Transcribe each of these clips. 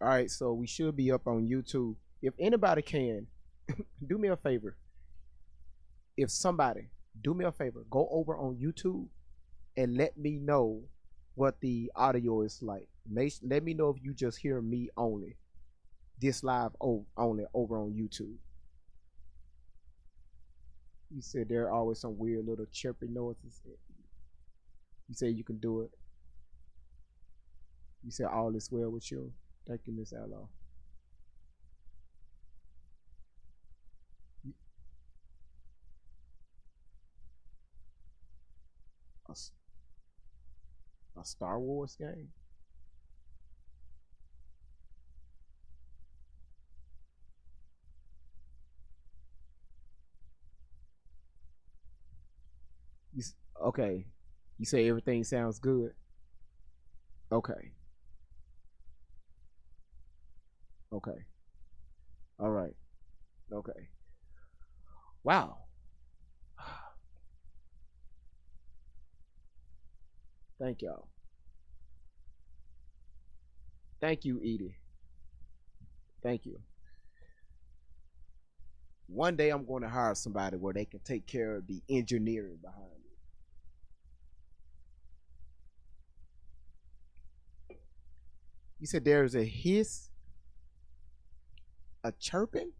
All right, so we should be up on YouTube. If anybody can, do me a favor. If somebody, do me a favor, go over on YouTube and let me know what the audio is like. Let me know if you just hear me only. This live only over on YouTube. You said there are always some weird little chirping noises. You say you can do it. You said all is well with you. Thank you, Miss Outlaw. A Star Wars game? You, okay. You say everything sounds good. Okay. Okay. All right. Okay. Wow. Thank y'all. Thank you, Edie. Thank you. One day I'm going to hire somebody where they can take care of the engineering behind it. You said there's a hiss, a chirping?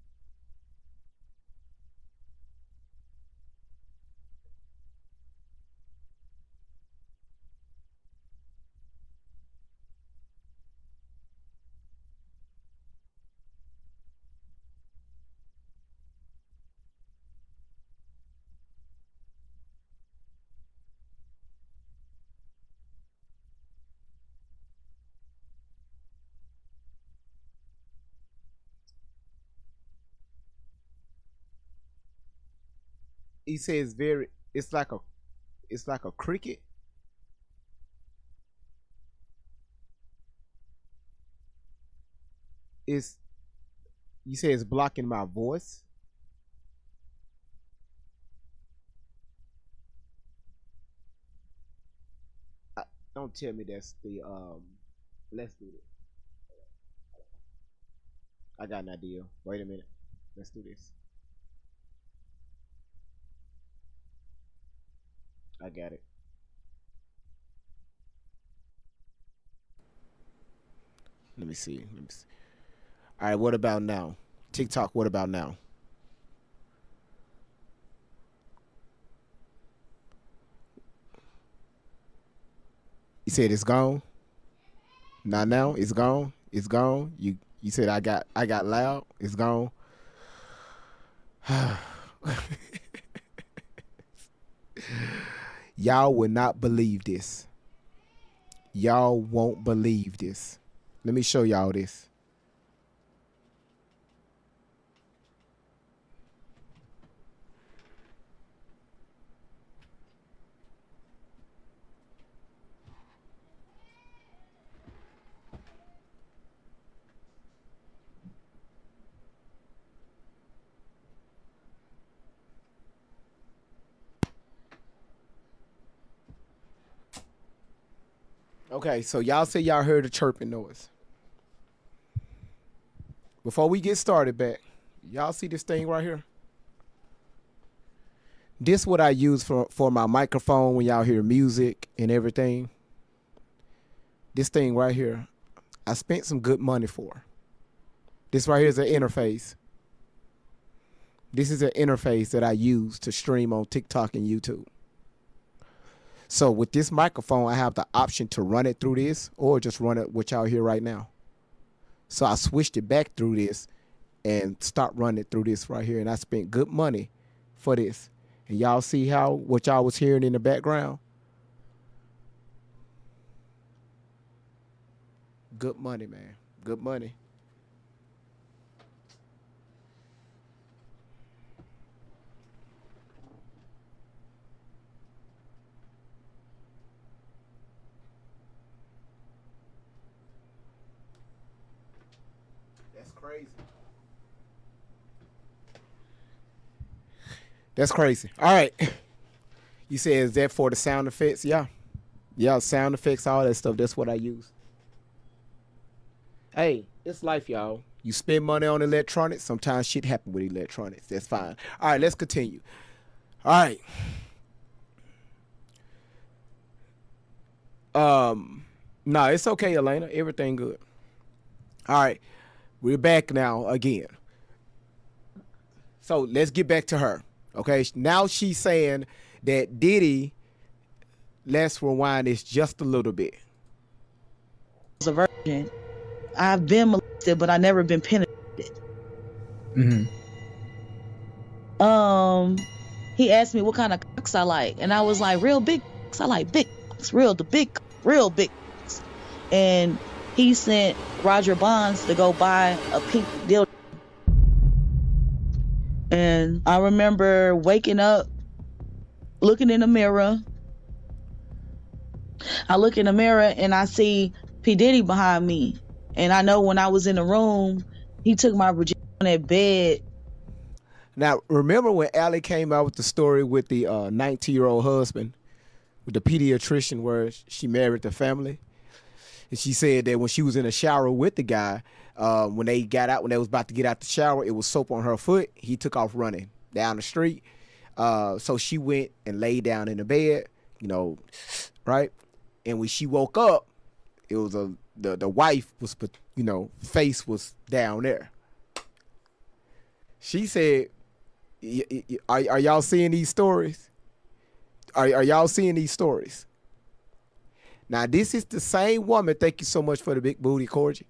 He says very. It's like a cricket. It's you say it's blocking my voice. Don't tell me that's the Let's do this. I got an idea. Wait a minute. Let's do this. I got it. Let me see. Let me see. All right. What about now? TikTok. What about now? You said it's gone. Not now. It's gone. It's gone. You said I got loud. It's gone. Y'all would not believe this. Y'all won't believe this. Let me show y'all this. Okay, so y'all say y'all heard a chirping noise. Before we get started back, y'all see this thing right here? This what I use for my microphone when y'all hear music and everything. This thing right here, I spent some good money for. This right here is an interface. This is an interface that I use to stream on TikTok and YouTube. So with this microphone, I have the option to run it through this or just run it what y'all hear right now. So I switched it back through this and start running it through this right here. And I spent good money for this. And y'all see how what y'all was hearing in the background? Good money, man. Good money. That's crazy. That's crazy. All right. You said, is that for the sound effects? Yeah. Yeah, sound effects, all that stuff. That's what I use. Hey, It's life, y'all. You spend money on electronics. Sometimes shit happen with electronics. That's fine. All right, let's continue. All right. No, it's okay, Elena. Everything good. All right, we're back now again. So let's get back to her. Okay, now she's saying that Diddy. Let's rewind this just a little bit. I was a virgin. I've been molested, but I never been penetrated. Mm-hmm. He asked me what kind of cocks I like, and I was like, real big cocks. I like big cocks, real big cocks. And he sent Roger Bonds to go buy a pink dildo. And I remember waking up, looking in the mirror. I look in the mirror and I see P. Diddy behind me. And I know when I was in the room, he took my virginity on that bed. Now, remember when Allie came out with the story with the 19-year-old husband, with the pediatrician where she married the family? And she said that when she was in the shower with the guy, when they got out, when they was about to get out the shower, it was soap on her foot. He took off running down the street. So she went and laid down in the bed, right? And when she woke up, it was the wife was, face was down there. She said, are y'all seeing these stories? Are y'all seeing these stories? Now, this is the same woman. Thank you so much for the big booty, Corgi.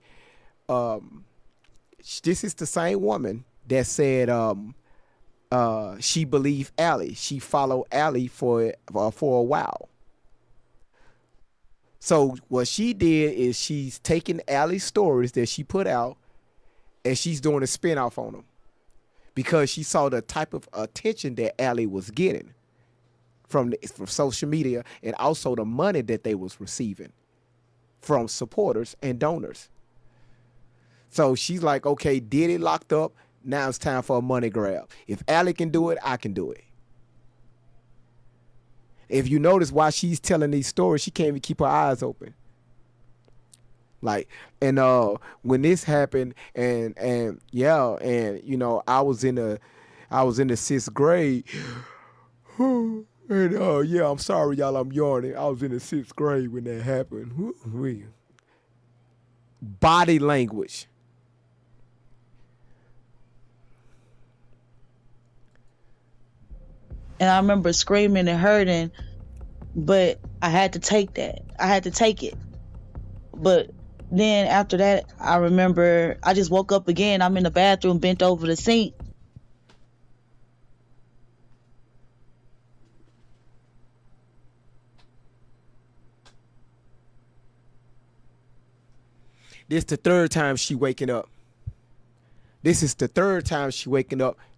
This is the same woman that said she believed Allie. She followed Allie for a while. So what she did is she's taking Allie's stories that she put out and she's doing a spinoff on them because she saw the type of attention that Allie was getting from social media and also the money that they was receiving from supporters and donors. So she's like, okay, Diddy locked up. Now it's time for a money grab. If Allie can do it, I can do it. If you notice why she's telling these stories, she can't even keep her eyes open. Like, and when this happened, and I was in the 6th grade. And I'm sorry, y'all, I'm yawning. I was in the 6th grade when that happened. Body language. And I remember screaming and hurting, but I had to take that. I had to take it. But then after that, I remember I just woke up again. I'm in the bathroom, bent over the sink. This is the third time she waking up.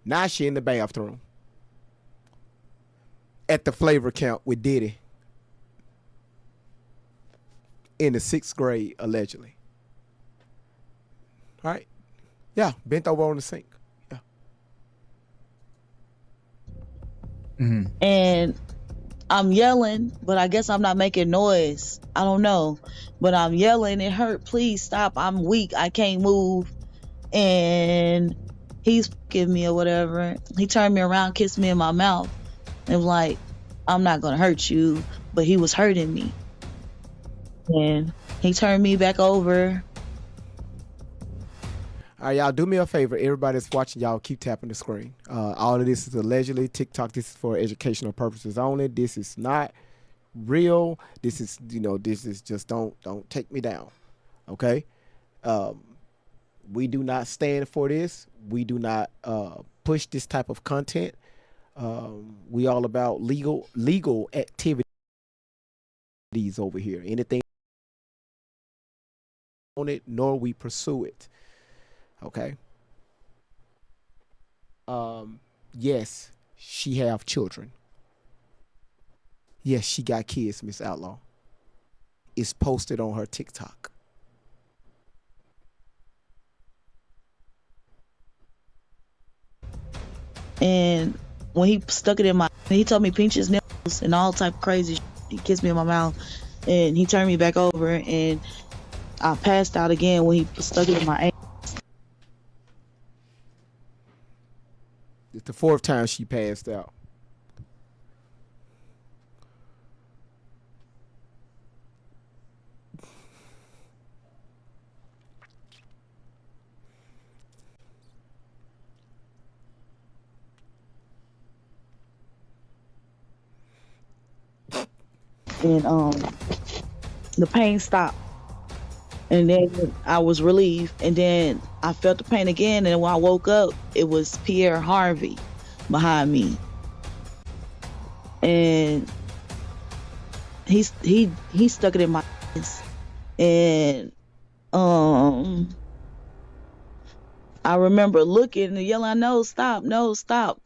Now she in the bathroom. At the flavor count with Diddy. In the 6th grade, allegedly. All right? Yeah, bent over on the sink. Yeah. Mm-hmm. And I'm yelling, but I guess I'm not making noise. I don't know. But I'm yelling, it hurt, please stop. I'm weak, I can't move. And he's giving me or whatever. He turned me around, kissed me in my mouth. It was like, I'm not gonna hurt you, but he was hurting me. And he turned me back over. All right, y'all, do me a favor. Everybody that's watching, y'all keep tapping the screen. All of this is allegedly TikTok. This is for educational purposes only. This is not real. This is, this is just don't take me down. Okay? We do not stand for this. We do not push this type of content. We all about legal activities over here. Anything on it, nor we pursue it. Okay. Yes, she have children. Yes, she got kids, Miss Outlaw. It's posted on her TikTok. And when he stuck it in he told me pinch his nipples and all type of crazy shit. He kissed me in my mouth and he turned me back over and I passed out again when he stuck it in my ankle. It's the fourth time she passed out. And the pain stopped. And then I was relieved. And then I felt the pain again. And when I woke up, it was Pierre Harvey behind me. And he stuck it in my eyes. And I remember looking and yelling, "No, stop, no, stop."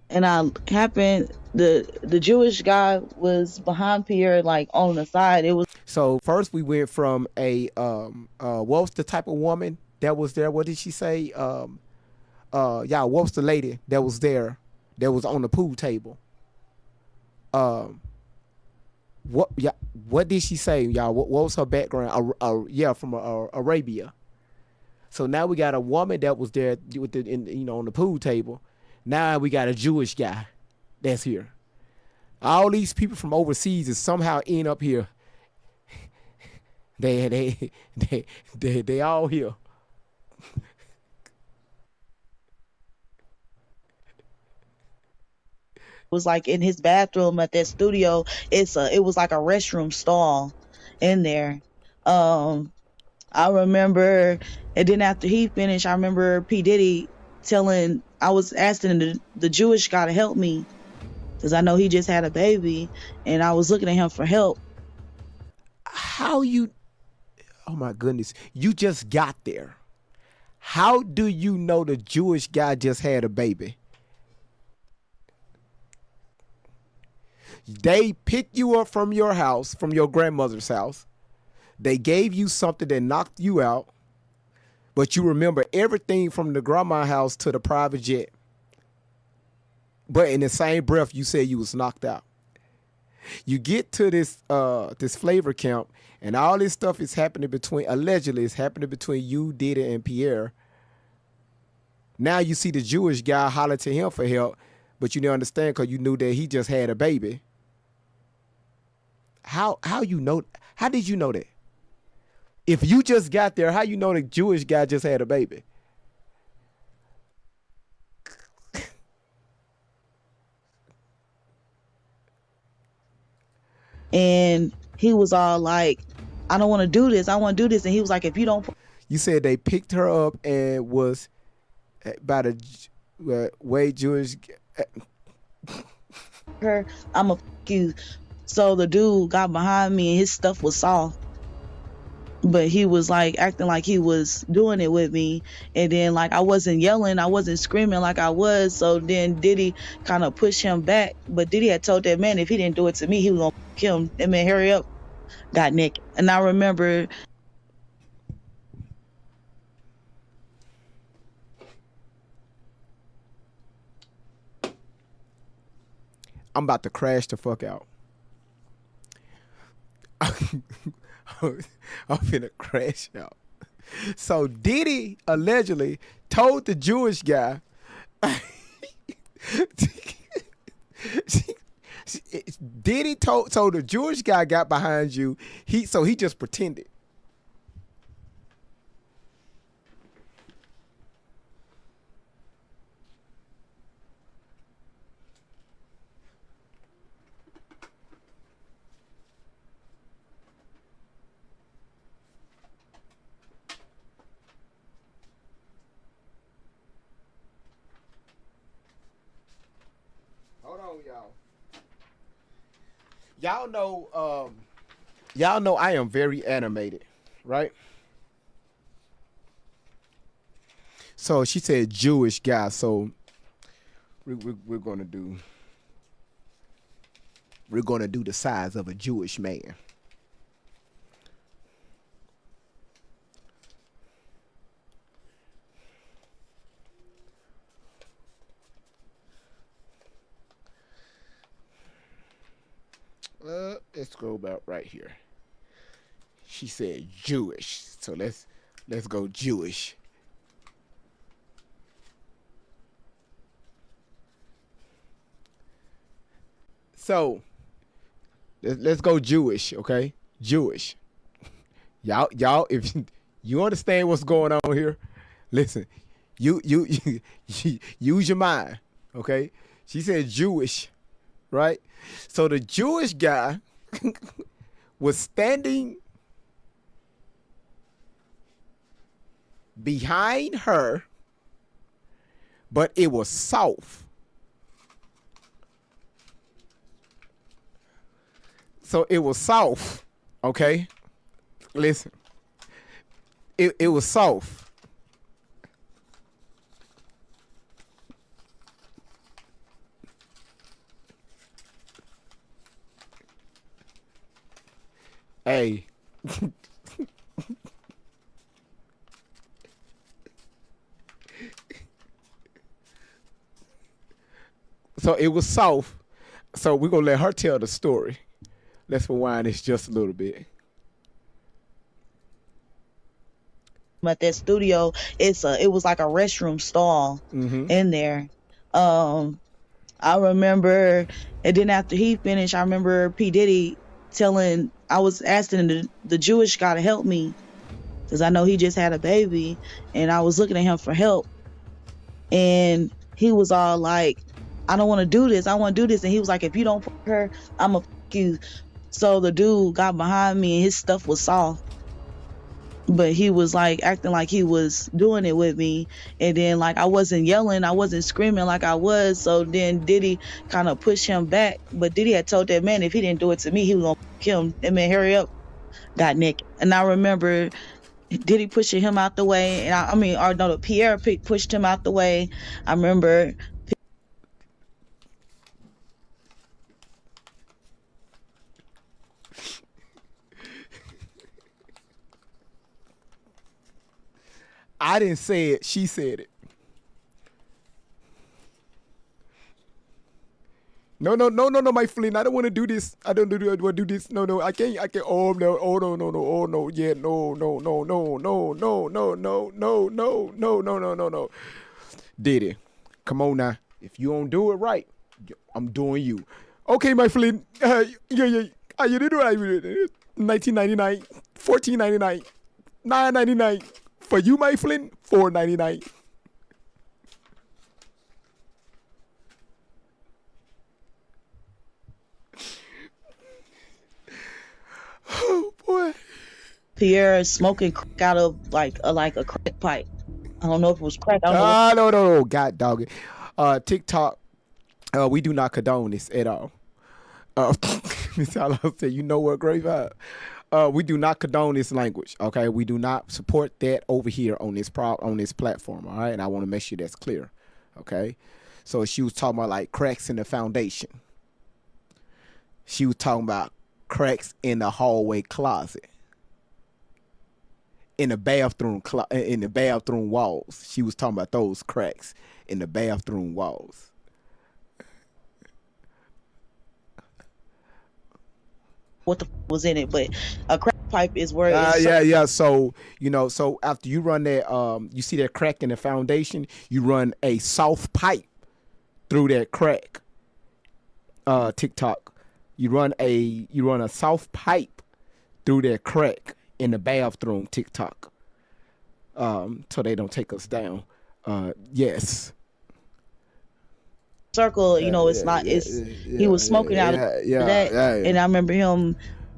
And I happened the Jewish guy was behind Pierre, like on the side. It was So first we went from a what was the type of woman that was there? What did she say? Yeah, what was the lady that was there that was on the pool table? What did she say, y'all? What was her background? Yeah, from Arabia. So now we got a woman that was there with on the pool table. Now we got a Jewish guy that's here. All these people from overseas is somehow end up here. They all here. was like in his bathroom at that studio. It was like a restroom stall in there. I remember, and then after he finished, I remember P Diddy I was asking the Jewish guy to help me because I know he just had a baby, and I was looking at him for help. How you? Oh my goodness! You just got there. How do you know the Jewish guy just had a baby? They picked you up from your house, from your grandmother's house. They gave you something that knocked you out, but you remember everything from the grandma house to the private jet. But in the same breath, you said you was knocked out. You get to this flavor camp, and all this stuff is happening allegedly, it's happening between you, Diddy, and Pierre. Now you see the Jewish guy holler to him for help, but you didn't understand because you knew that he just had a baby. How you know? How did you know that? If you just got there, how you know the Jewish guy just had a baby? And he was all like, "I don't want to do this. I want to do this." And he was like, "If you don't," You said they picked her up and was by the way Jewish. her, I'm a you. So the dude got behind me and his stuff was soft. But he was like acting like he was doing it with me. And then like I wasn't yelling, I wasn't screaming like I was. So then Diddy kind of pushed him back. But Diddy had told that man if he didn't do it to me, he was gonna kill him. That man, hurry up, got naked. And I remember I'm about to crash the fuck out. I'm finna crash out. So Diddy allegedly told the Jewish guy Diddy told the Jewish guy got behind you. He just pretended. Hold on, y'all. Y'all know I am very animated, right? So she said Jewish guy. So we're gonna do the size of a Jewish man. Let's go about right here. She said Jewish. So let's go Jewish. So let's go Jewish, okay? Jewish. Y'all, if you understand what's going on here, listen. You use your mind, okay? She said Jewish, right? So the Jewish guy was standing behind her, but it was soft. So it was soft, okay? Listen, it was soft. Hey. So it was soft. So we're gonna let her tell the story. Let's rewind this just a little bit. At that studio, it was like a restroom stall in there. I remember, and then after he finished, I remember P. Diddy I was asking the Jewish guy to help me because I know he just had a baby, and I was looking at him for help, and he was all like, I don't want to do this. I want to do this. And he was like, if you don't fuck her, I'm going to fuck you. So the dude got behind me and his stuff was soft. But he was like acting like he was doing it with me. And then like I wasn't yelling, I wasn't screaming like I was. So then Diddy kind of pushed him back. But Diddy had told that man if he didn't do it to me, he was going to kill him. That man, hurry up, got naked. And I remember Diddy pushing him out the way. And Pierre pushed him out the way. I remember I didn't say it. She said it. No, my friend. I don't want to do this. I don't want to do this. No, I can't. Oh, no. Oh, no. Yeah, no. Diddy, come on now. If you don't do it right, I'm doing you. Okay, my friend. Yeah. You did it right. 1999, 14.99, 9.99. For you, my friend, $4.99. Oh boy. Pierre smoking crack out of like a crack pipe. I don't know if it was crack. I don't know. No. God dog it. TikTok, we do not condone this at all. Miss Allo said, you know what, great vibe. We do not condone this language, okay? We do not support that over here on this platform, all right? And I want to make sure that's clear, okay? So she was talking about like cracks in the foundation. She was talking about cracks in the hallway closet, in the bathroom walls. She was talking about those cracks in the bathroom walls. What the was in it, but a crack pipe is where yeah. So so after you run that, you see that crack in the foundation, you run a soft pipe through that crack. TikTok, you run a soft pipe through that crack in the bathroom. TikTok, so they don't take us down. Yes. Circle, he was smoking out of that, and I remember him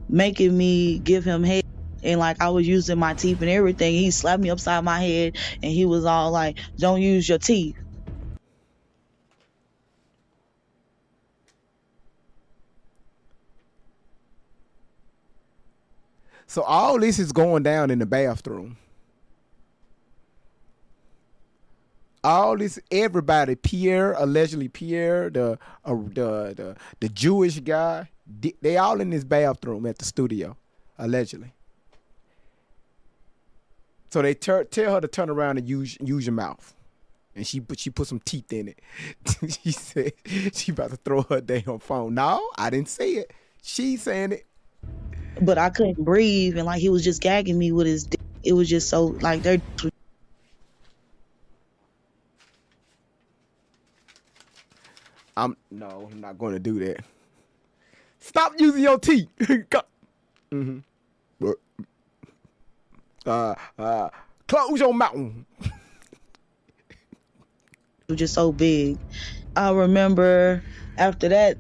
making me give him head, and like I was using my teeth and everything. He slapped me upside my head, and he was all like, "Don't use your teeth." So all this is going down in the bathroom. All this, everybody, allegedly Pierre, the Jewish guy, they all in this bathroom at the studio, allegedly. So they tell her to turn around and use your mouth, and she put some teeth in it. She said she about to throw her damn phone. No, I didn't say it. She's saying it. but I couldn't breathe, and like he was just gagging me with his dick. It was just so like they're I'm not going to do that. Stop using your teeth. Mm-hmm. Close your mouth. just so big. I remember after that,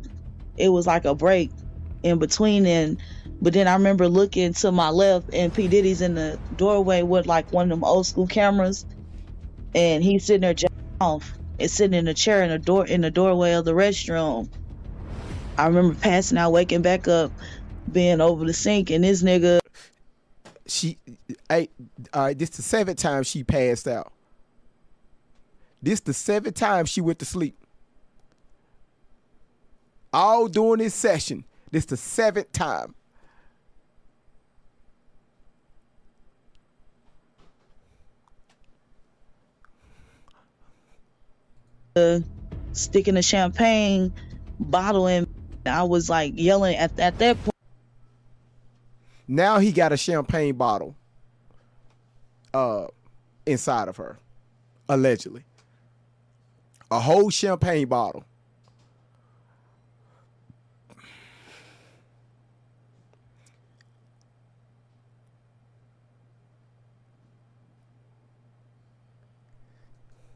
it was like a break in between, but then I remember looking to my left, and P Diddy's in the doorway with like one of them old school cameras, and he's sitting there jacking off and sitting in a chair in the doorway of the restroom. I remember passing out, waking back up, being over the sink, and this nigga. This the 7th time she passed out. This the 7th time she went to sleep. All during this session. This the 7th time. Sticking a champagne bottle in. I was like yelling at that point. Now he got a champagne bottle inside of her, allegedly. A whole champagne bottle.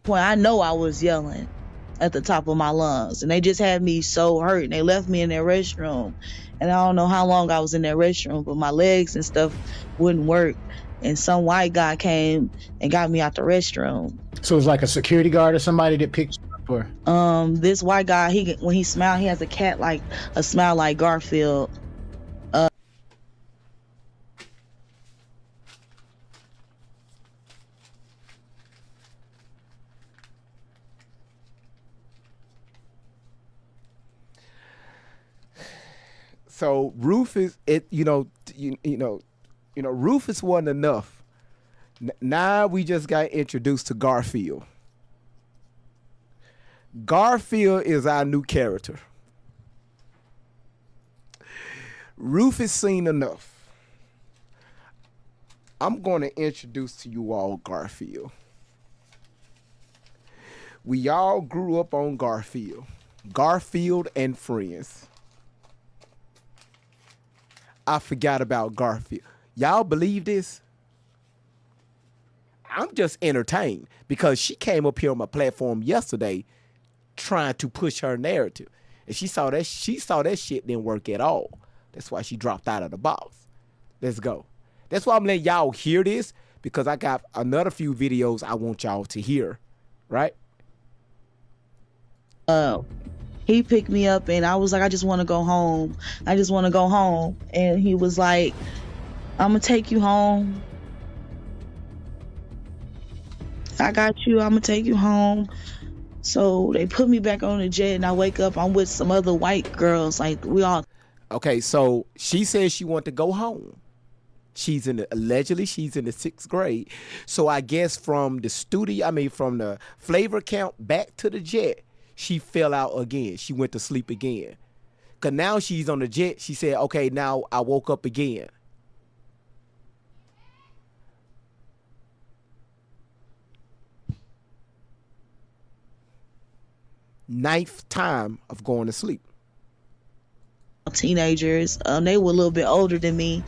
Point, I know I was yelling at the top of my lungs, and they just had me so hurt, and they left me in their restroom, and I don't know how long I was in that restroom, but my legs and stuff wouldn't work, and some white guy came and got me out the restroom. So it was like a security guard or somebody that picked you up, or this white guy, when he smiled, he has a smile like Garfield. So Rufus, Rufus wasn't enough. Now we just got introduced to Garfield. Garfield is our new character. Rufus seen enough. I'm going to introduce to you all Garfield. We all grew up on Garfield. Garfield and Friends. I forgot about Garfield. Y'all believe this? I'm just entertained because she came up here on my platform yesterday trying to push her narrative. And she saw that shit didn't work at all. That's why she dropped out of the box. Let's go. That's why I'm letting y'all hear this, because I got another few videos I want y'all to hear. Right? He picked me up, and I was like, I just want to go home. I just want to go home. And he was like, I'm going to take you home. I got you. I'm going to take you home. So they put me back on the jet, and I wake up. I'm with some other white girls. Like, we all. Okay, so she says she want to go home. Allegedly she's in the 6th grade. So I guess from the flavor camp back to the jet, she fell out again. She went to sleep again. Because now she's on the jet. She said, okay, now I woke up again. Ninth time of going to sleep. Teenagers. They were a little bit older than me.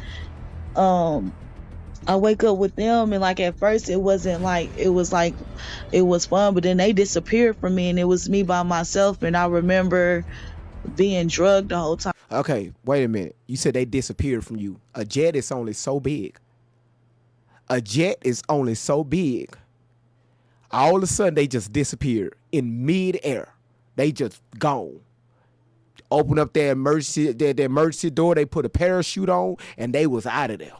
I wake up with them, and like at first it was fun, but then they disappeared from me, and it was me by myself, and I remember being drugged the whole time. Okay, wait a minute. You said they disappeared from you. A jet is only so big. A jet is only so big. All of a sudden they just disappeared in mid-air. They just gone. Open up their emergency door, they put a parachute on, and they was out of there.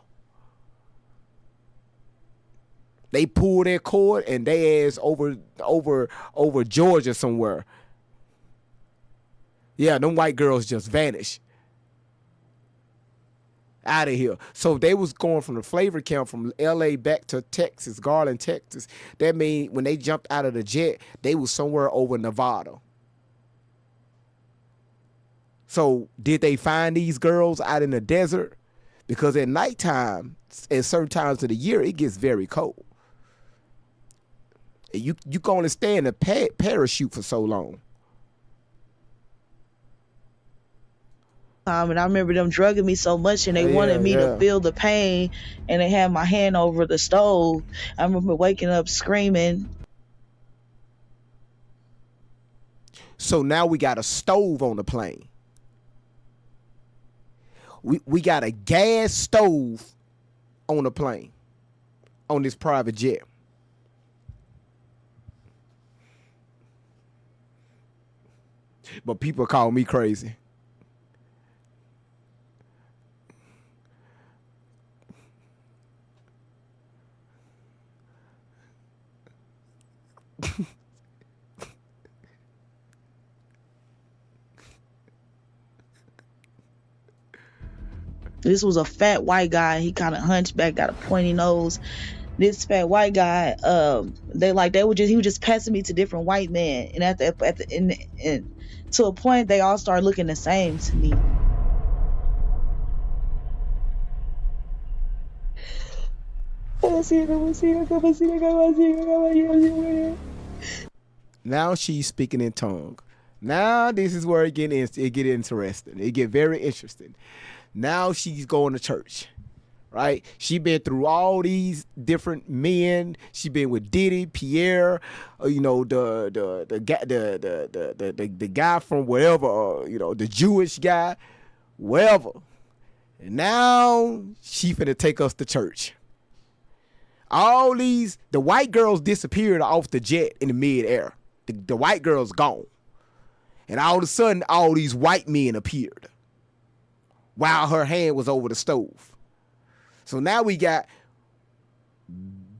They pulled their cord and they ass over Georgia somewhere. Yeah, them white girls just vanished. Out of here. So they was going from the flavor camp from LA back to Texas, Garland, Texas. That means when they jumped out of the jet, they was somewhere over Nevada. So did they find these girls out in the desert? because at nighttime, at certain times of the year, it gets very cold. And you can only stay in a parachute for so long. And I remember them drugging me so much, and they wanted me to feel the pain, and they had my hand over the stove. I remember waking up screaming. So now we got a stove on the plane. We got a gas stove on the plane, on this private jet. But people call me crazy. This was a fat white guy. He kind of hunchback, got a pointy nose. This fat white guy, he was just passing me to different white men, and to a point they all started looking the same to me. Now she's speaking in tongue. Now this is where it get interesting. It get very interesting. Now she's going to church, right? She been through all these different men. She been with Diddy, Pierre, the guy from wherever, the Jewish guy, wherever. And now she finna take us to church. The white girls disappeared off the jet in the mid-air. The white girl's gone. And all of a sudden, all these white men appeared while her hand was over the stove. So now we got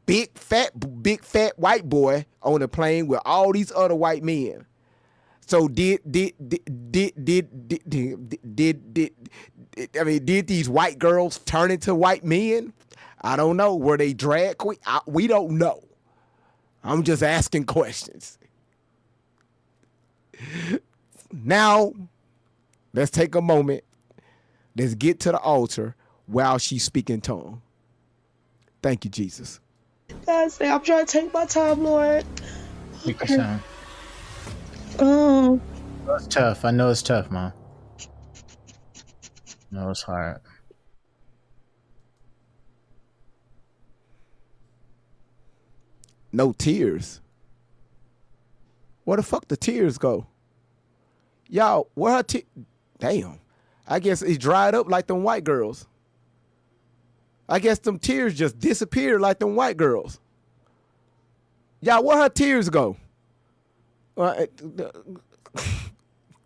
big fat white boy on the plane with all these other white men. So did these white girls turn into white men? I don't know. Were they drag queen? We don't know. I'm just asking questions. Now, let's take a moment. Let's get to the altar while she's speaking tongue. Thank you, Jesus. God say, I'm trying to take my time, Lord. Take your time. Oh. It's tough. I know it's tough, Mom. No, it's hard. No tears. Where the fuck the tears go? Y'all, where her damn. I guess it dried up like them white girls. I guess them tears just disappeared like them white girls. Y'all, where her tears go?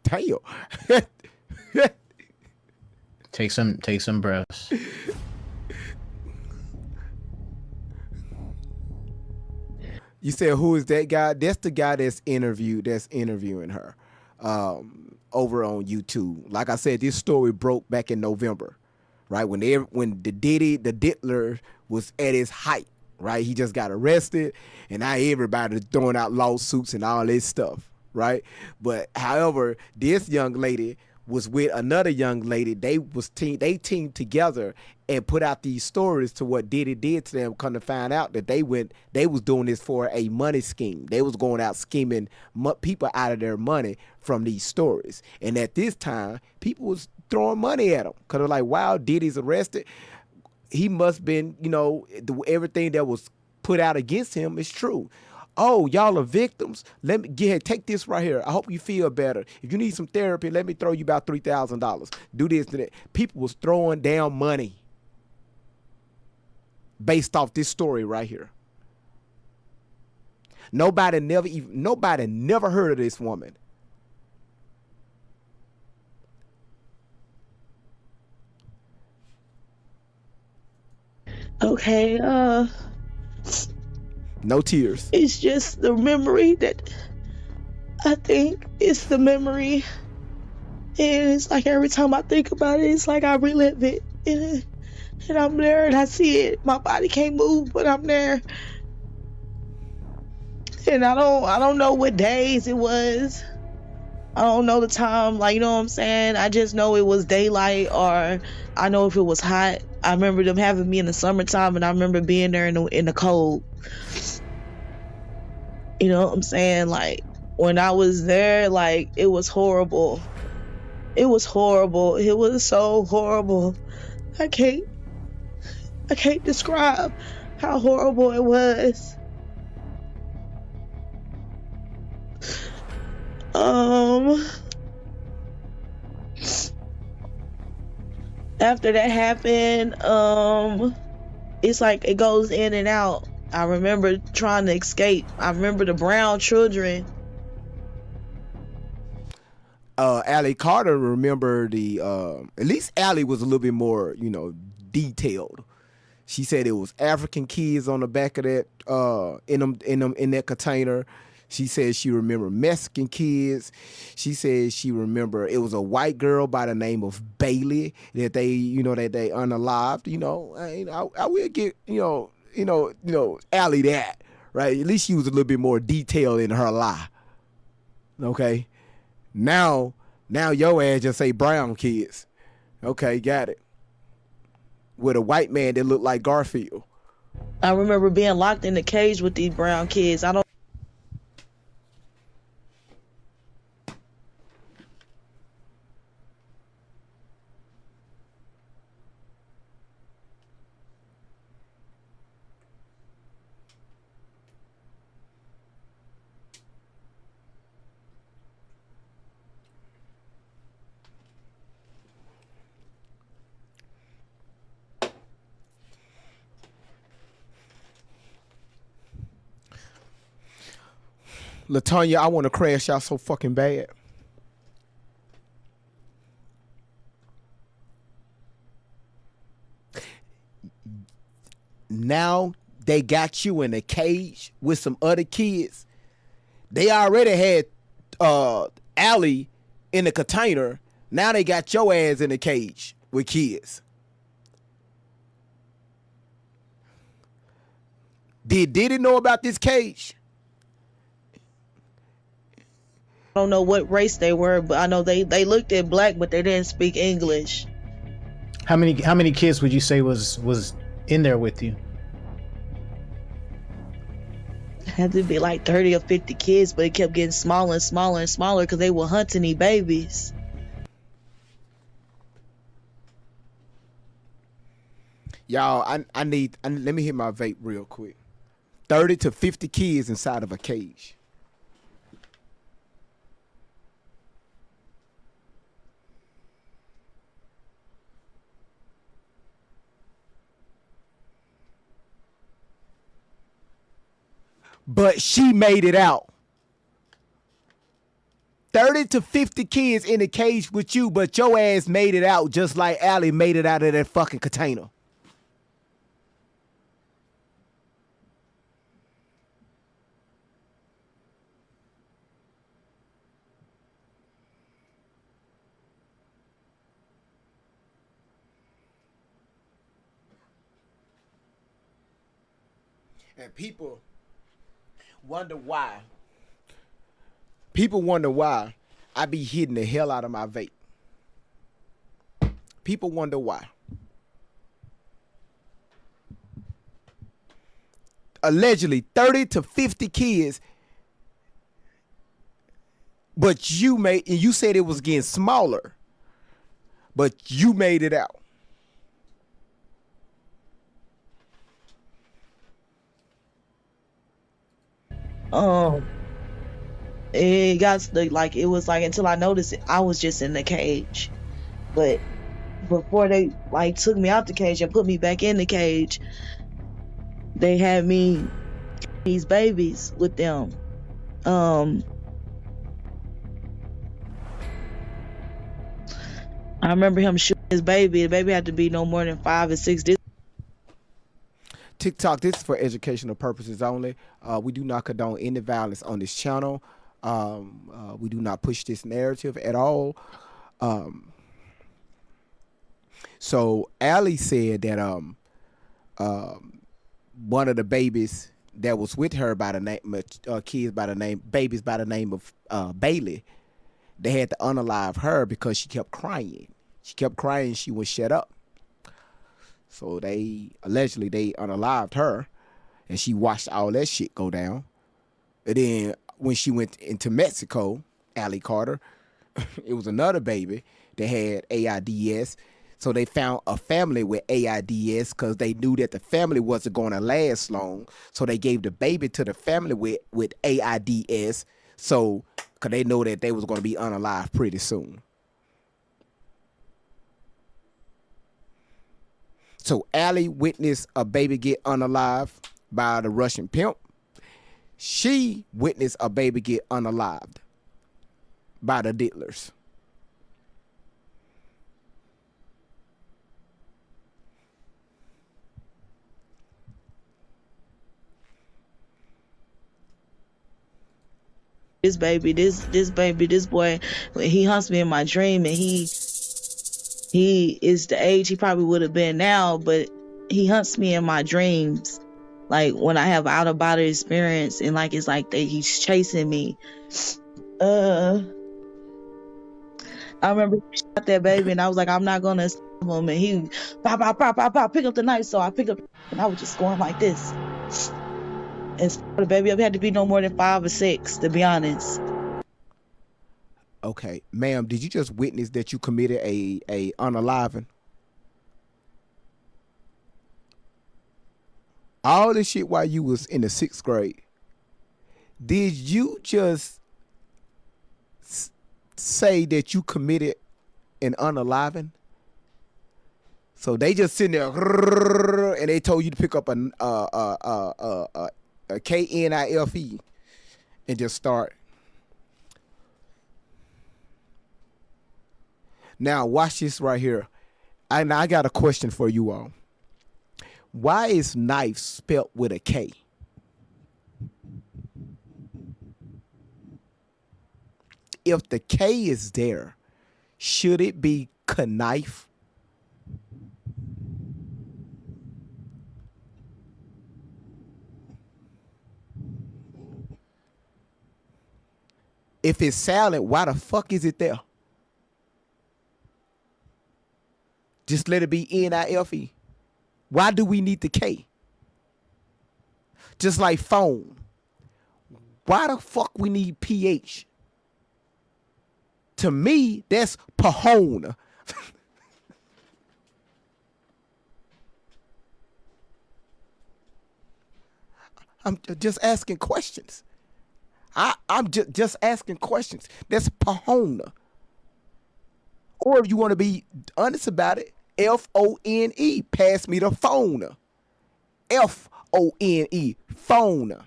Damn. Take some breaths. You said, who is that guy? That's the guy that's interviewing her over on YouTube. Like I said, this story broke back in November, right? When the Diddler was at his height, right? He just got arrested, and now everybody's throwing out lawsuits and all this stuff, right? But however, this young lady was with another young lady. They teamed together and put out these stories to what Diddy did to them. Come to find out that they was doing this for a money scheme. They was going out scheming people out of their money from these stories. And at this time, people was throwing money at them because they're like, wow, Diddy's arrested. He must been, everything that was put out against him is true. Oh, y'all are victims. Let me take this right here. I hope you feel better. If you need some therapy, let me throw you about $3,000. Do this, do that. People was throwing down money based off this story right here. Nobody never heard of this woman. Okay, no tears. It's just the memory that I think it's the memory. And it's like every time I think about it, it's like I relive it. And I'm there and I see it. My body can't move, but I'm there. And I don't know what days it was. I don't know the time, like, you know what I'm saying? I just know it was daylight, or I know if it was hot. I remember them having me in the summertime, and I remember being there in the cold. You know what I'm saying? Like, when I was there, like, it was horrible. It was horrible. It was so horrible. I can't describe how horrible it was. After that happened, it's like it goes in and out. I remember trying to escape. I remember the brown children. Allie Carter remember the at least Allie was a little bit more, detailed. She said it was African kids on the back of that in that container. She said she remembered Mexican kids. She said she remembered it was a white girl by the name of Bailey that they unalived. I will get Allie that, right? At least she was a little bit more detailed in her lie. Okay, now your ass just say brown kids. Okay, got it. With a white man that looked like Garfield. I remember being locked in the cage with these brown kids. I LaTanya, I want to crash out so fucking bad. Now they got you in a cage with some other kids. They already had Allie in a container. Now they got your ass in a cage with kids. Did Diddy know about this cage? don't know what race they were, but I know they looked at black, but they didn't speak English. How many kids would you say was in there with you? It had to be like 30 or 50 kids, but it kept getting smaller and smaller and smaller because they were hunting these babies. Y'all, I need let me hit my vape real quick. 30 to 50 kids inside of a cage. But she made it out. 30 to 50 kids in a cage with you, but your ass made it out just like Allie made it out of that fucking container. And people wonder why. People wonder why I be hitting the hell out of my vape. People wonder why. Allegedly 30 to 50 kids, but you said it was getting smaller, but you made it out. It got like it was like until I noticed it, I was just in the cage. But before they like took me out the cage and put me back in the cage, they had me these babies with them. I remember him shooting his baby. The baby had to be no more than 5 or 6. TikTok, this is for educational purposes only. We do not condone any violence on this channel. We do not push this narrative at all. So Allie said that one of the babies that was with her by the name babies by the name of Bailey, they had to unalive her because she kept crying. She kept crying. She was shut up. So they allegedly they unalived her, and she watched all that shit go down. And then when she went into Mexico, Allie Carter, it was another baby that had AIDS. So they found a family with AIDS because they knew that the family wasn't going to last long. So they gave the baby to the family with AIDS. So because they know that they was going to be unalive pretty soon. So Allie witnessed a baby get unalive by the Russian pimp. She witnessed a baby get unalived by the diddlers. This baby, this boy, he hunts me in my dream, and he is the age he probably would have been now, but he hunts me in my dreams. Like when I have out of body experience, and like it's like he's chasing me. I remember he shot that baby, and I was like, I'm not gonna stop him, and he pop, pick up the knife. So I picked up, and I was just going like this. And the baby up had to be no more than 5 or 6, to be honest. Okay, ma'am, did you just witness that you committed a unaliving? All this shit while you was in the 6th grade. Did you just say that you committed an unaliving? So they just sitting there and they told you to pick up a KNIFE and just start. Now watch this right here. I got a question for you all. Why is knife spelt with a K? If the K is there, should it be knife? If it's silent, why the fuck is it there? Just let it be NIFE. Why do we need the K? Just like phone. Why the fuck we need PH? To me, that's pahona. I'm just asking questions. I'm just asking questions. That's pahona. Or if you want to be honest about it, FONE. Pass me the phone. FONE. Phone.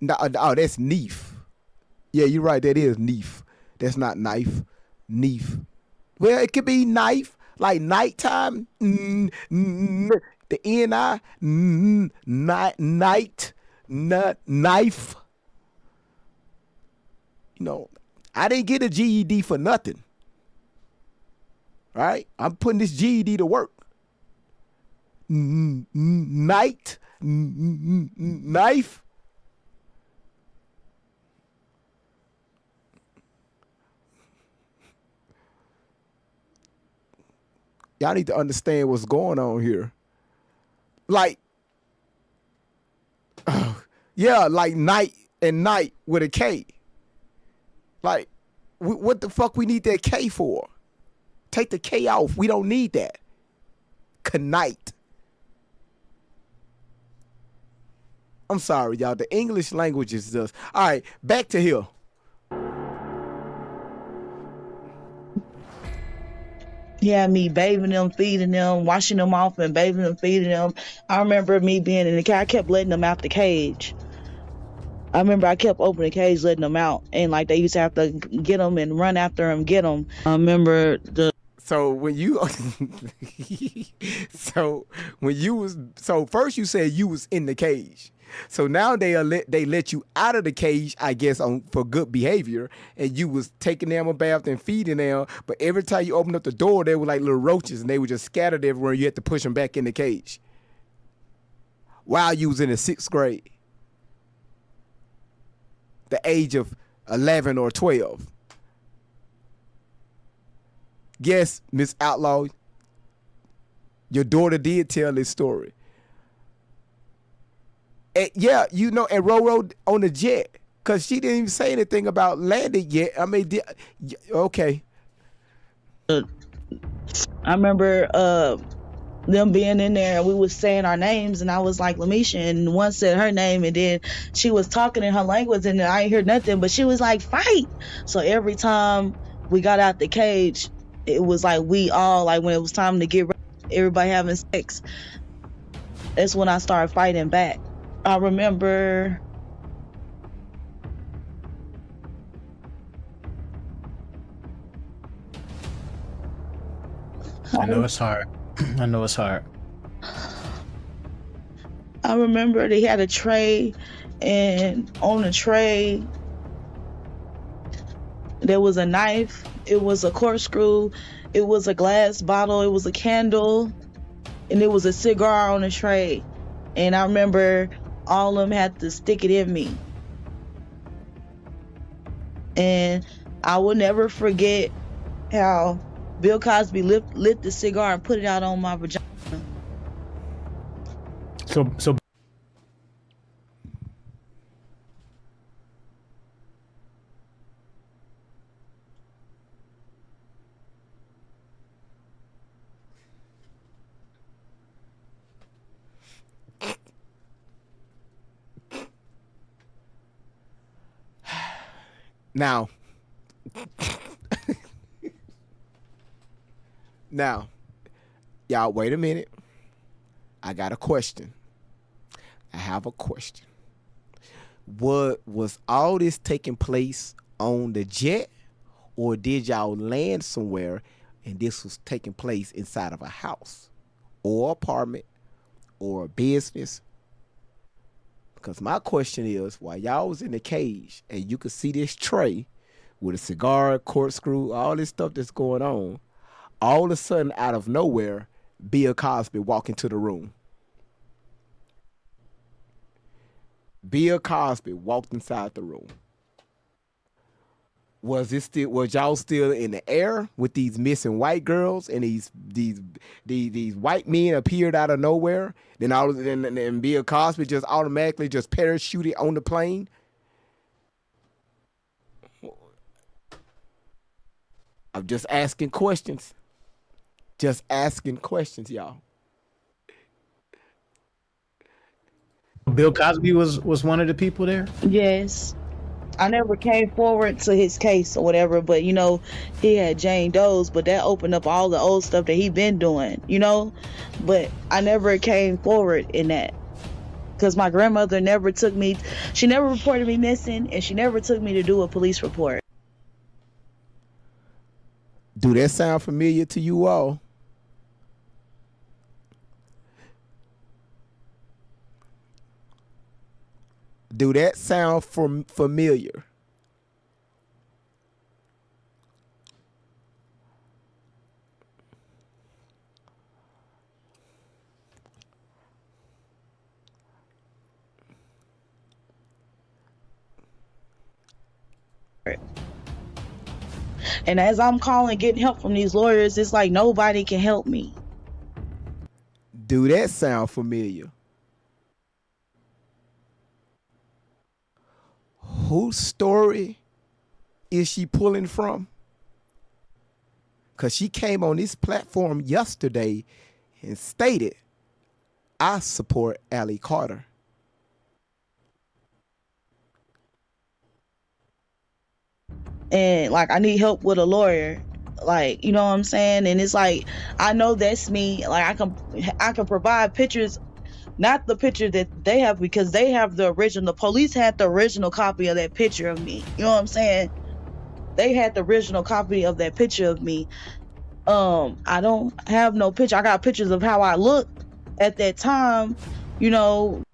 No, oh, that's neef. Yeah, you're right. That is neef. That's not knife. Neef. Well, it could be knife, like nighttime. The NI. Night. Knife. You know, I didn't get a GED for nothing. All right? I'm putting this GED to work. Night. Knife. Y'all need to understand what's going on here. Like, yeah, like night and night with a K. Like, what the fuck we need that K for? Take the K off. We don't need that. Knight. I'm sorry, y'all. The English language is just... All right, back to here. Yeah, me bathing them, feeding them, washing them off, and bathing them, feeding them. I remember me being in the cage. I kept letting them out the cage. I remember I kept opening the cage, letting them out, and like they used to have to get them and run after them, get them. I remember the. So when you, so first you said you was in the cage. So now they let you out of the cage, I guess, for good behavior, and you was taking them a bath and feeding them. But every time you opened up the door, they were like little roaches, and they were just scattered everywhere. You had to push them back in the cage. while you was in the 6th grade, the age of 11 or 12. Yes, Miss Outlaw, your daughter did tell this story. And yeah, you know, and Roro on the jet, because she didn't even say anything about landing yet. I mean, okay. I remember them being in there and we was saying our names and I was like Lamisha and one said her name and then she was talking in her language and I ain't hear nothing but she was like fight. So every time we got out the cage it was like we all like when it was time to get ready, everybody having sex, that's when I started fighting back. I remember I know it's hard. I know it's hard. I remember they had a tray and on the tray there was a knife, it was a corkscrew, it was a glass bottle, it was a candle, and it was a cigar on the tray. And I remember all of them had to stick it in me. And I will never forget how Bill Cosby lit the cigar and put it out on my vagina. So Now, now, y'all, wait a minute. I got a question. I have a question. What was all this taking place on the jet, or did y'all land somewhere and this was taking place inside of a house or apartment or a business? Because my question is, while y'all was in the cage and you could see this tray with a cigar, corkscrew, all this stuff that's going on, all of a sudden out of nowhere, Bill Cosby walk into the room. Bill Cosby walked inside the room. Was y'all still in the air with these missing white girls and these white men appeared out of nowhere? Then then Bill Cosby just automatically just parachuted on the plane? I'm just asking questions. Just asking questions, y'all. Bill Cosby was one of the people there. Yes. I never came forward to his case or whatever, but you know, he had Jane Doe's, but that opened up all the old stuff that he been doing, you know? But I never came forward in that. Because my grandmother never took me, she never reported me missing, and she never took me to do a police report. Do that sound familiar to you all? Do that sound familiar? And as I'm calling, getting help from these lawyers, it's like nobody can help me. Do that sound familiar? Whose story is she pulling from? Because she came on this platform yesterday and stated, I support Allie Carter. And like I need help with a lawyer, like, you know what I'm saying? And it's like I know that's me, like I can provide pictures, not the picture that they have, because they have the original. The police had the original copy of that picture of me, you know what I'm saying? They had the original copy of that picture of me. I don't have no picture. I got pictures of how I looked at that time, you know.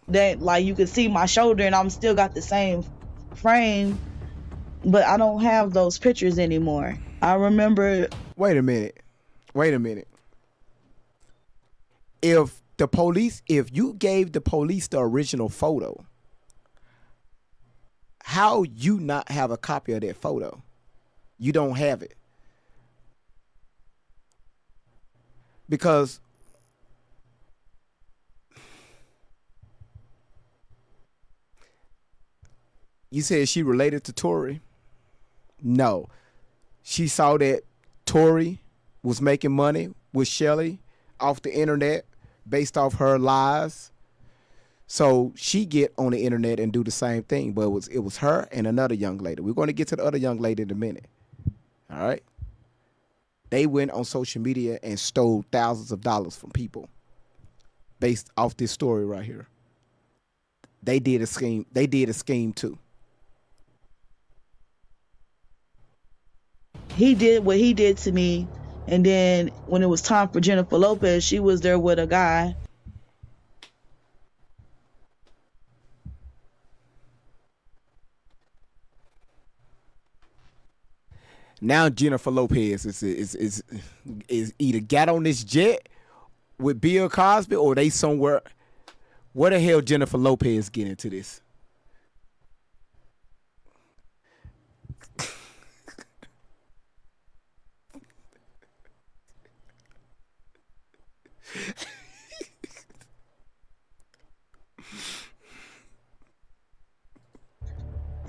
that like you could see my shoulder and I'm still got the same frame, but I don't have those pictures anymore. I remember. Wait a minute. Wait a minute. If you gave the police the original photo, how you not have a copy of that photo? You don't have it. Because you said she related to Tory. No. She saw that Tory was making money with Shelly off the internet based off her lies. So she get on the internet and do the same thing. But it was her and another young lady. We're going to get to the other young lady in a minute. All right? They went on social media and stole thousands of dollars from people based off this story right here. They did a scheme. They did a scheme too. He did what he did to me, and then when it was time for Jennifer Lopez, she was there with a guy. Now Jennifer Lopez is either got on this jet with Bill Cosby or they somewhere. Where the hell Jennifer Lopez get into this?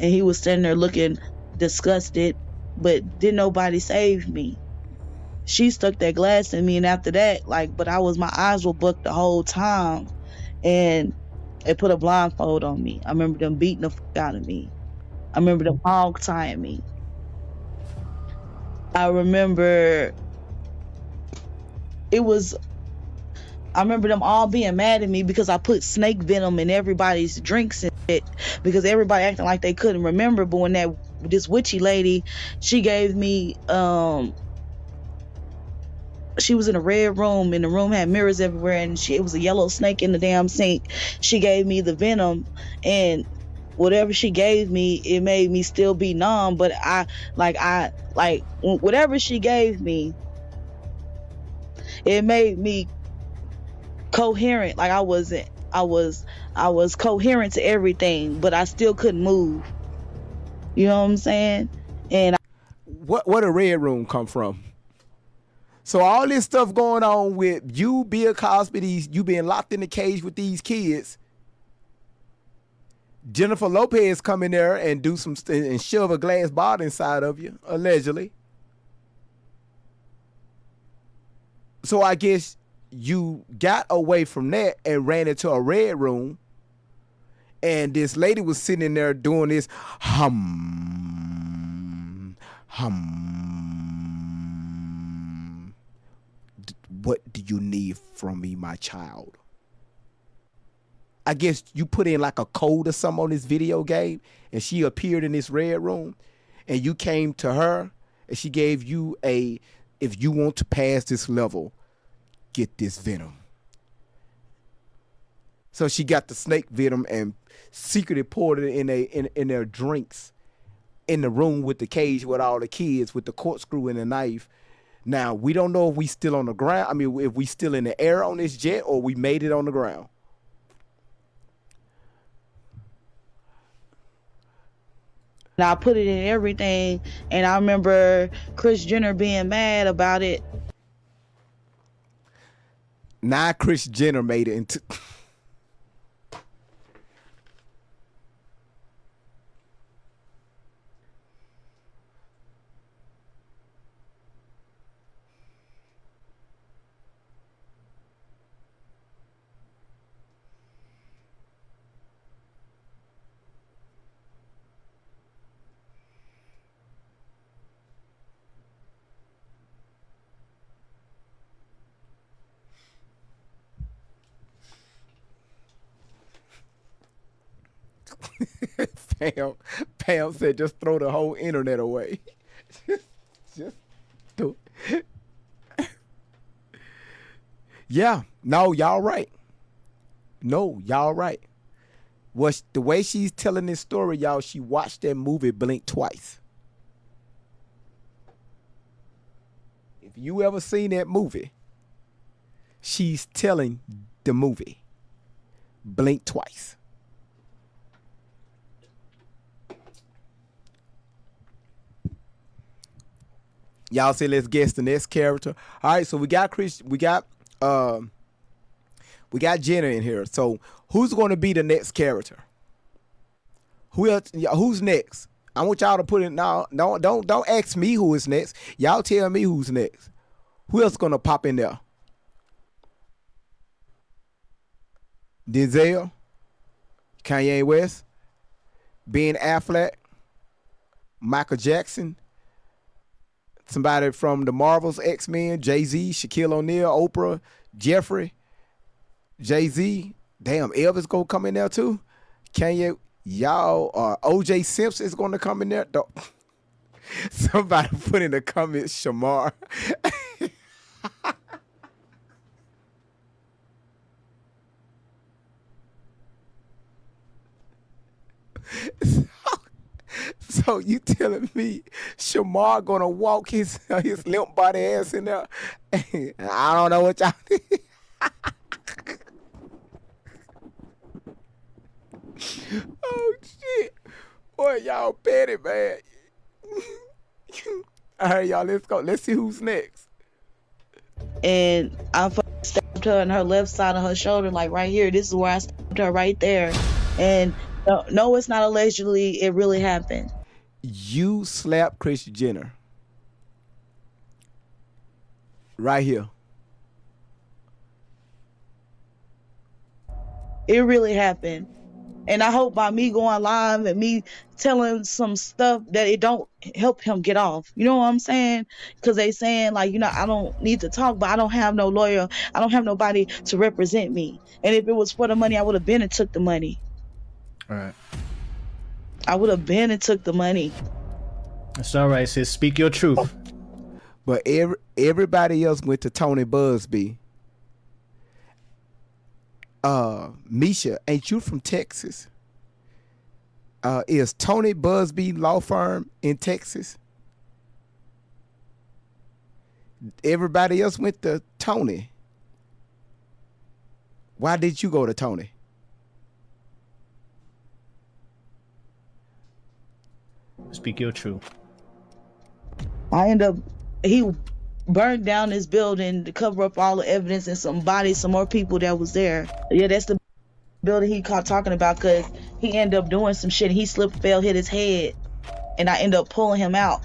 And he was standing there looking disgusted, but didn't nobody save me. She stuck that glass in me, and after that, but my eyes were booked the whole time, and they put a blindfold on me. I remember them beating the fuck out of me. I remember them hog tying me. I remember them all being mad at me because I put snake venom in everybody's drinks and shit, because everybody acting like they couldn't remember. But when this witchy lady, she gave me, she was in a red room, and the room had mirrors everywhere, and it was a yellow snake in the damn sink. She gave me the venom, and whatever she gave me, it made me still be numb. But whatever she gave me, it made me coherent. Like I was coherent to everything, but I still couldn't move. You know what I'm saying? And where the red room come from? So all this stuff going on with you, Bill Cosby, you being locked in the cage with these kids. Jennifer Lopez come in there and do and shove a glass bottle inside of you, allegedly. So I guess you got away from that and ran into a red room, and this lady was sitting in there doing this hum. What do you need from me, my child? I guess you put in like a code or something on this video game, and she appeared in this red room, and you came to her, and she gave you if you want to pass this level, get this venom. So she got the snake venom and secretly poured it in their drinks in the room with the cage with all the kids with the corkscrew and the knife. Now, we don't know if we still on the ground. I mean, if we still in the air on this jet or we made it on the ground. And I put it in everything, and I remember Kris Jenner being mad about it. Now Kris Jenner made it into... Pam said, just throw the whole internet away. just do it. Yeah. No, y'all right. the way she's telling this story, y'all, she watched that movie Blink twice. If you ever seen that movie, she's telling the movie Blink twice. Y'all say let's guess the next character. All right, so we got Jenna in here. So who's going to be the next character? Who else? Who's next? I want y'all to put it now. Don't ask me who is next. Y'all tell me who's next. Who else going to pop in there? Denzel, Kanye West, Ben Affleck, Michael Jackson, somebody from the Marvels, X-Men, Jay-Z, Shaquille O'Neal, Oprah, Jeffrey, Jay-Z. Damn, Elvis gonna come in there too. Kanye, y'all, O.J. Simpson is gonna come in there. Somebody put in the comments, Shamar. So you telling me Shamar gonna walk his limp body ass in there? I don't know what y'all. Oh shit! Boy, y'all petty, man. All right, y'all, let's go. Let's see who's next. And I stabbed her in her left side of her shoulder, like right here. This is where I stabbed her right there. And no, it's not allegedly. It really happened. You slapped Kris Jenner right here. It really happened. And I hope by me going live and me telling some stuff that it don't help him get off. You know what I'm saying? Because they saying like, I don't need to talk, but I don't have no lawyer. I don't have nobody to represent me. And if it was for the money, I would have been and took the money. All right. I would have been and took the money. It's all right, sis. Speak your truth. But everybody else went to Tony Busby. Mesha, ain't you from Texas? Is Tony Busby law firm in Texas? Everybody else went to Tony. Why did you go to Tony? Speak your truth. He burned down this building to cover up all the evidence and some more people that was there. Yeah, that's the building he caught talking about, because he ended up doing some shit. He slipped, fell, hit his head, and I ended up pulling him out.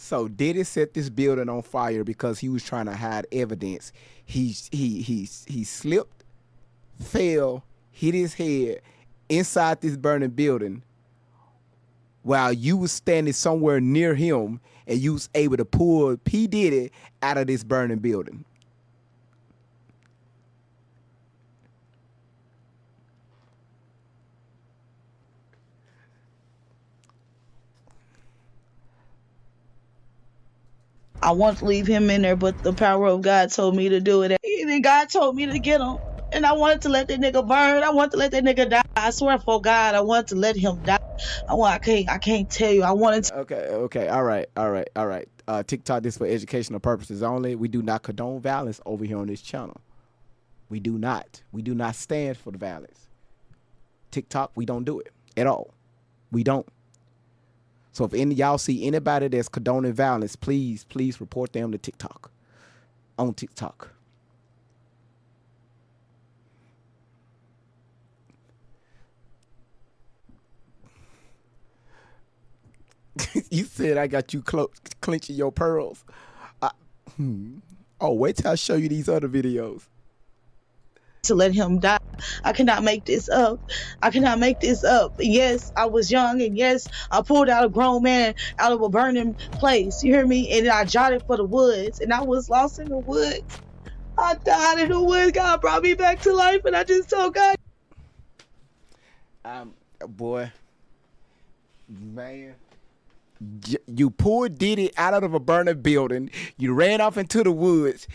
So Diddy set this building on fire because he was trying to hide evidence. He slipped, fell, hit his head inside this burning building while you was standing somewhere near him, and you was able to pull P. Diddy out of this burning building. I wanted to leave him in there, but the power of God told me to do it. And God told me to get him. And I wanted to let that nigga burn. I wanted to let that nigga die. I swear for God, I wanted to let him die. I can't tell you. I wanted to. Okay. All right. TikTok, this for educational purposes only. We do not condone violence over here on this channel. We do not. We do not stand for the violence. TikTok, we don't do it at all. We don't. So if any y'all see anybody that's condoning violence, please report them to TikTok. On TikTok. You said I got you clenching your pearls. I, Oh, wait till I show you these other videos. To let him die. I cannot make this up. I cannot make this up. Yes, I was young, and yes, I pulled out a grown man out of a burning place. You hear me? And I jotted for the woods, and I was lost in the woods. I died in the woods. God brought me back to life, and I just told God. Boy, man. You pulled Diddy out of a burning building. You ran off into the woods.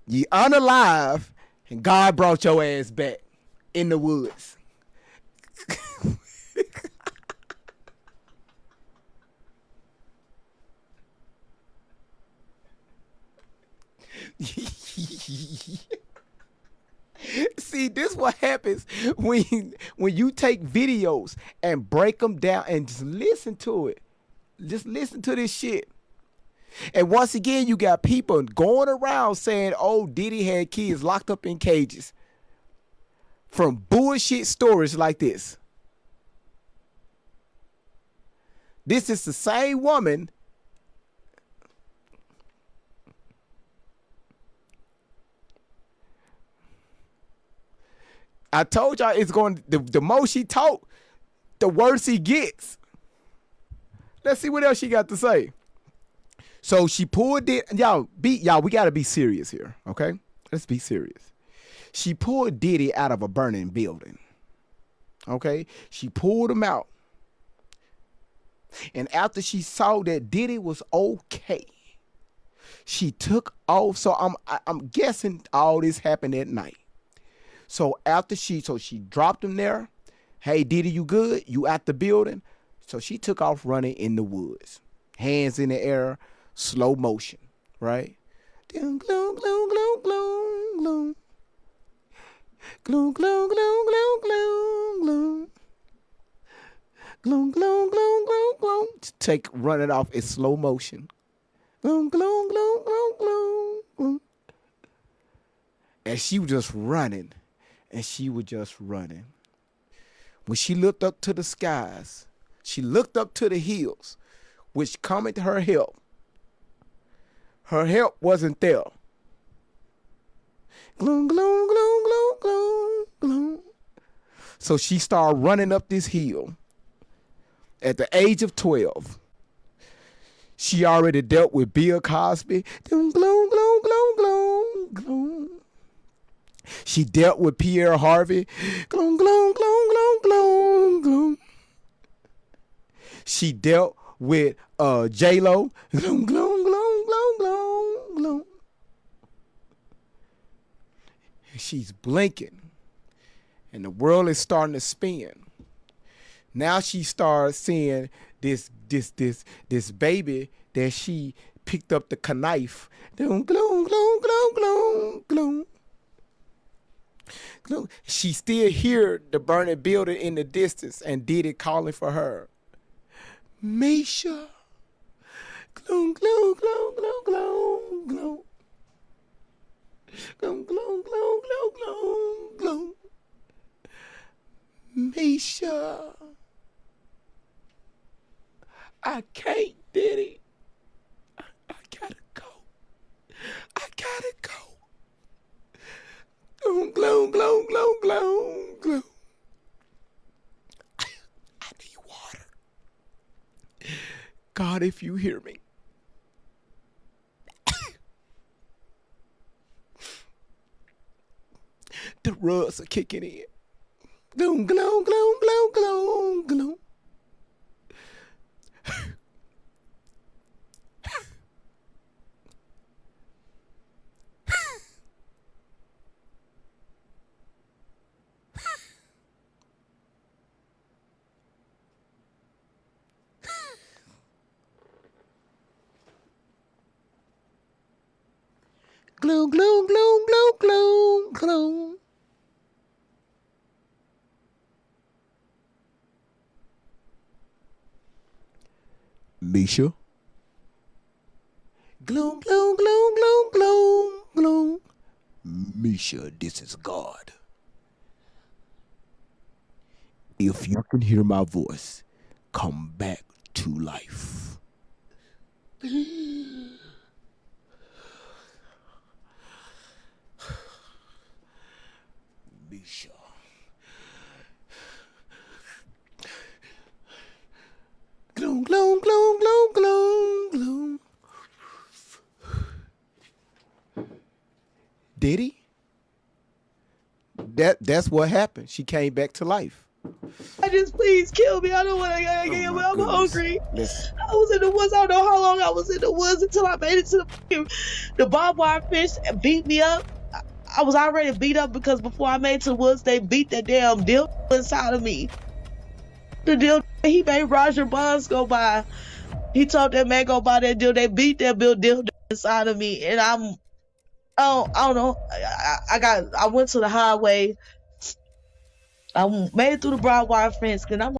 You unalive, and God brought your ass back in the woods. See, this what happens when you take videos and break them down and just listen to it. Just listen to this shit. And once again, you got people going around saying, oh, Diddy had kids locked up in cages from bullshit stories like this. This is the same woman I told y'all it's going. The more she talk, the worse he gets. Let's see what else she got to say. So she pulled it. Y'all, we gotta be serious here, okay? Let's be serious. She pulled Diddy out of a burning building. Okay? She pulled him out. And after she saw that Diddy was okay, she took off. So I'm guessing all this happened at night. So after she dropped him there. Hey, Diddy, you good? You out the building? So she took off running in the woods. Hands in the air, slow motion, right? Gloom, gloom, gloom, gloom, gloom, gloom. Gloom, gloom, gloom, gloom, gloom, gloom. Gloom, gloom, gloom, gloom, gloom. Take running off in slow motion. Gloom, gloom, gloom, gloom, gloom, gloom. And she was just running. And she was just running. When she looked up to the skies, she looked up to the hills, which coming to her help. Her help wasn't there. Gloom, gloom, gloom, gloom, gloom, gloom. So she started running up this hill. At the age of 12, she already dealt with Bill Cosby. Gloom, gloom, gloom, gloom, gloom, gloom. She dealt with Pierre Harvey. Gloom, gloom, gloom, gloom, gloom, gloom. She dealt with J-Lo. Gloom, gloom, gloom, gloom, gloom, gloom. She's blinking. And the world is starting to spin. Now she starts seeing this baby that she picked up the knife. Gloom, gloom, gloom, gloom, gloom, gloom. Gloom. She still hear the burning building in the distance and Diddy calling for her. Mesha. Gloom, gloom, gloom, gloom, gloom, gloom. Gloom, gloom, gloom, gloom, gloom, gloom. Mesha. I can't, Diddy. I gotta go. I gotta go. Gloom, gloom, gloom, gloom, gloom, gloom. I need water. God, if you hear me. The rugs are kicking in. Gloom, gloom, gloom, gloom, gloom, gloom. Gloom, gloom, gloom, gloom, gloom, gloom. Mesha. Gloom, gloom, gloom, gloom, gloom, gloom. Mesha, this is God. If you can hear my voice, come back to life. Mesha. Gloom, gloom, gloom, gloom, gloom, gloom. Diddy? That's what happened. She came back to life. I just please kill me. I don't want to get my away. I'm goodness. hungry. Listen. I was in the woods. I don't know how long I was in the woods until I made it to the barbed wire fish and beat me up. I was already beat up because before I made it to the woods, they beat that damn deal inside of me. The deal he made Roger Bonds go by. He told that man go buy that deal. They beat that deal inside of me, and I don't know. I went to the highway. I made it through the barbed wire fence, and I'm